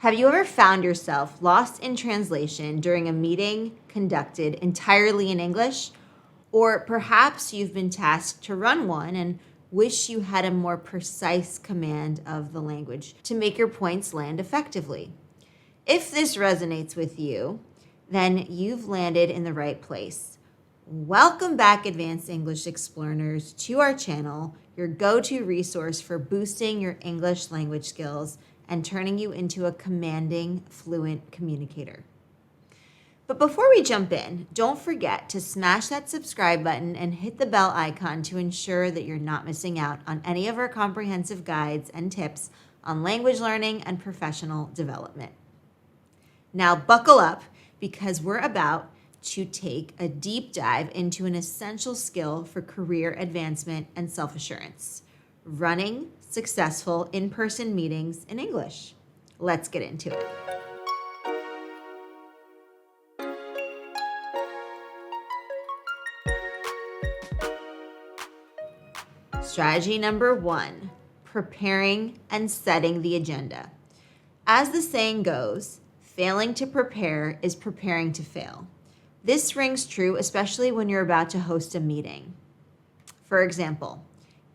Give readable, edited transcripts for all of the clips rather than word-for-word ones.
Have you ever found yourself lost in translation during a meeting conducted entirely in English? Or perhaps you've been tasked to run one and wish you had a more precise command of the language to make your points land effectively. If this resonates with you, then you've landed in the right place. Welcome back, Advanced English Explearners, to our channel, your go-to resource for boosting your English language skills and turning you into a commanding, fluent communicator. But before we jump in, don't forget to smash that subscribe button and hit the bell icon to ensure that you're not missing out on any of our comprehensive guides and tips on language learning and professional development. Now buckle up, because we're about to take a deep dive into an essential skill for career advancement and self-assurance: running successful in-person meetings in English. Let's get into it. Strategy number 1, preparing and setting the agenda. As the saying goes, failing to prepare is preparing to fail. This rings true especially when you're about to host a meeting. For example,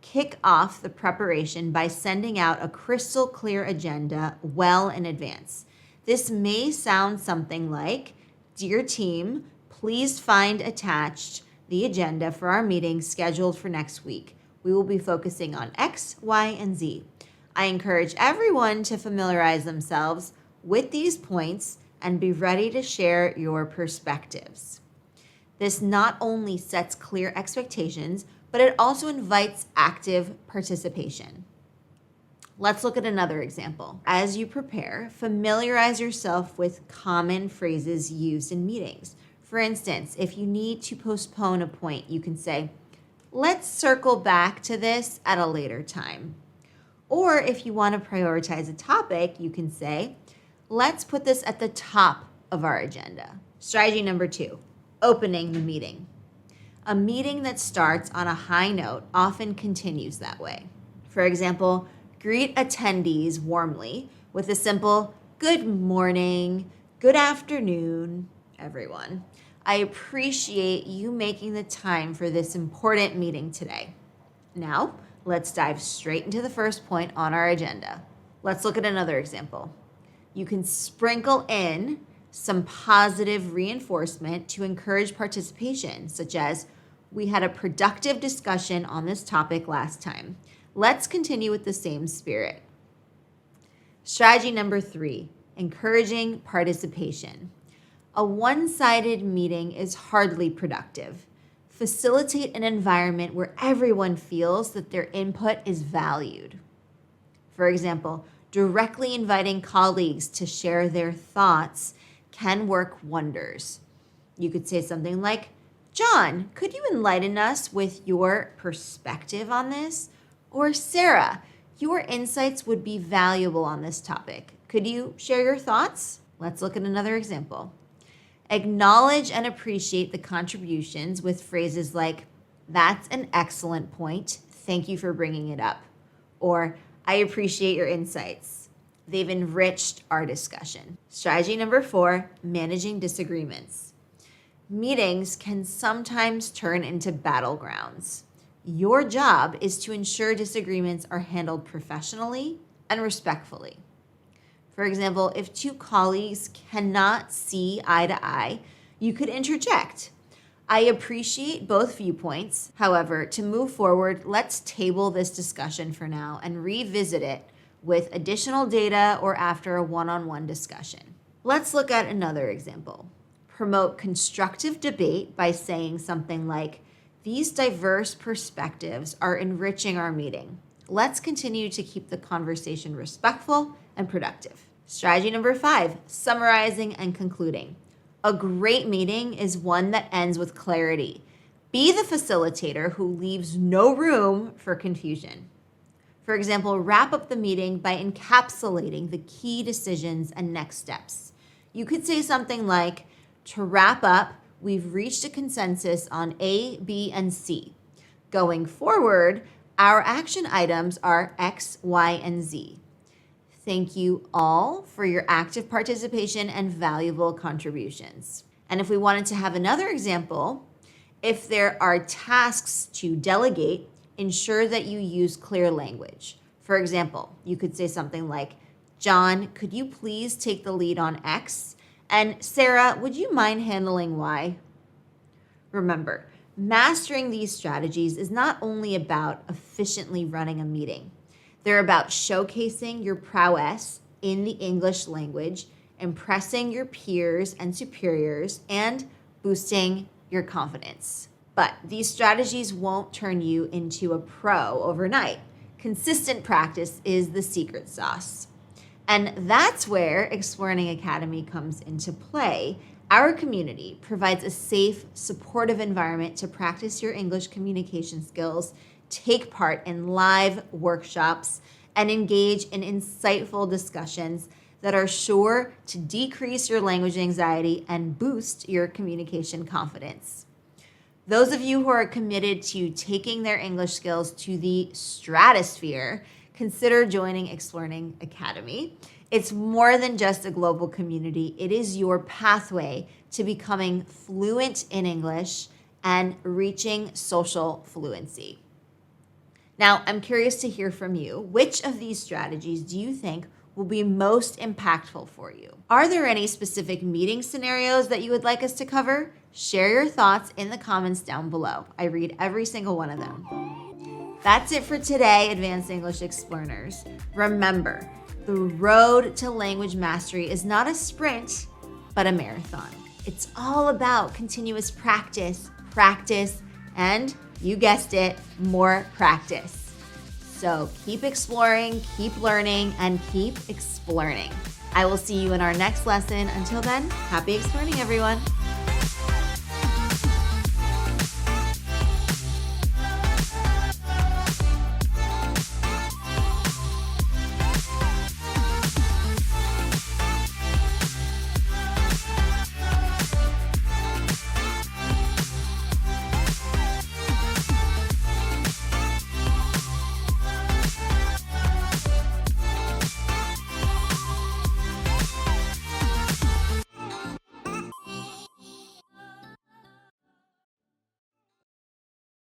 kick off the preparation by sending out a crystal clear agenda well in advance. This may sound something like, "Dear team, please find attached the agenda for our meeting scheduled for next week. We will be focusing on X, Y, and Z. I encourage everyone to familiarize themselves with these points and be ready to share your perspectives." This not only sets clear expectations, but it also invites active participation. Let's look at another example. As you prepare, familiarize yourself with common phrases used in meetings. For instance, if you need to postpone a point, you can say, "Let's circle back to this at a later time." Or if you want to prioritize a topic, you can say, "Let's put this at the top of our agenda." Strategy number 2, opening the meeting. A meeting that starts on a high note often continues that way. For example, greet attendees warmly with a simple "Good morning, good afternoon, everyone. I appreciate you making the time for this important meeting today." Now, let's dive straight into the first point on our agenda. Let's look at another example. You can sprinkle in some positive reinforcement to encourage participation, such as, "We had a productive discussion on this topic last time. Let's continue with the same spirit." Strategy number 3, encouraging participation. A one-sided meeting is hardly productive. Facilitate an environment where everyone feels that their input is valued. For example, directly inviting colleagues to share their thoughts can work wonders. You could say something like, "John, could you enlighten us with your perspective on this?" Or, "Sarah, your insights would be valuable on this topic. Could you share your thoughts?" Let's look at another example. Acknowledge and appreciate the contributions with phrases like, "That's an excellent point. Thank you for bringing it up." Or, "I appreciate your insights. They've enriched our discussion." Strategy number 4, managing disagreements. Meetings can sometimes turn into battlegrounds. Your job is to ensure disagreements are handled professionally and respectfully. For example, if 2 colleagues cannot see eye to eye, you could interject, "I appreciate both viewpoints. However, to move forward, let's table this discussion for now and revisit it with additional data or after a one-on-one discussion." Let's look at another example. Promote constructive debate by saying something like, "These diverse perspectives are enriching our meeting. Let's continue to keep the conversation respectful and productive." Strategy number 5, summarizing and concluding. A great meeting is one that ends with clarity. Be the facilitator who leaves no room for confusion. For example, wrap up the meeting by encapsulating the key decisions and next steps. You could say something like, "To wrap up, we've reached a consensus on A, B, and C. Going forward, our action items are X, Y, and Z. Thank you all for your active participation and valuable contributions. And if we wanted to have another example, if there are tasks to delegate, ensure that you use clear language. For example, you could say something like, John, could you please take the lead on X? And Sarah, would you mind handling Y? Remember, mastering these strategies is not only about efficiently running a meeting. They're about showcasing your prowess in the English language, impressing your peers and superiors, and boosting your confidence. But these strategies won't turn you into a pro overnight. Consistent practice is the secret sauce. And that's where Explearning Academy comes into play. Our community provides a safe, supportive environment to practice your English communication skills, take part in live workshops, and engage in insightful discussions that are sure to decrease your language anxiety and boost your communication confidence. Those of you who are committed to taking their English skills to the stratosphere, consider joining Explearning Academy. It's more than just a global community. It is your pathway to becoming fluent in English and reaching social fluency. Now, I'm curious to hear from you. Which of these strategies do you think will be most impactful for you? Are there any specific meeting scenarios that you would like us to cover? Share your thoughts in the comments down below. I read every single one of them. That's it for today, Advanced English Explearners. Remember, the road to language mastery is not a sprint, but a marathon. It's all about continuous practice, and you guessed it, more practice. So keep exploring, keep learning, and keep explearning. I will see you in our next lesson. Until then, happy explearning, everyone.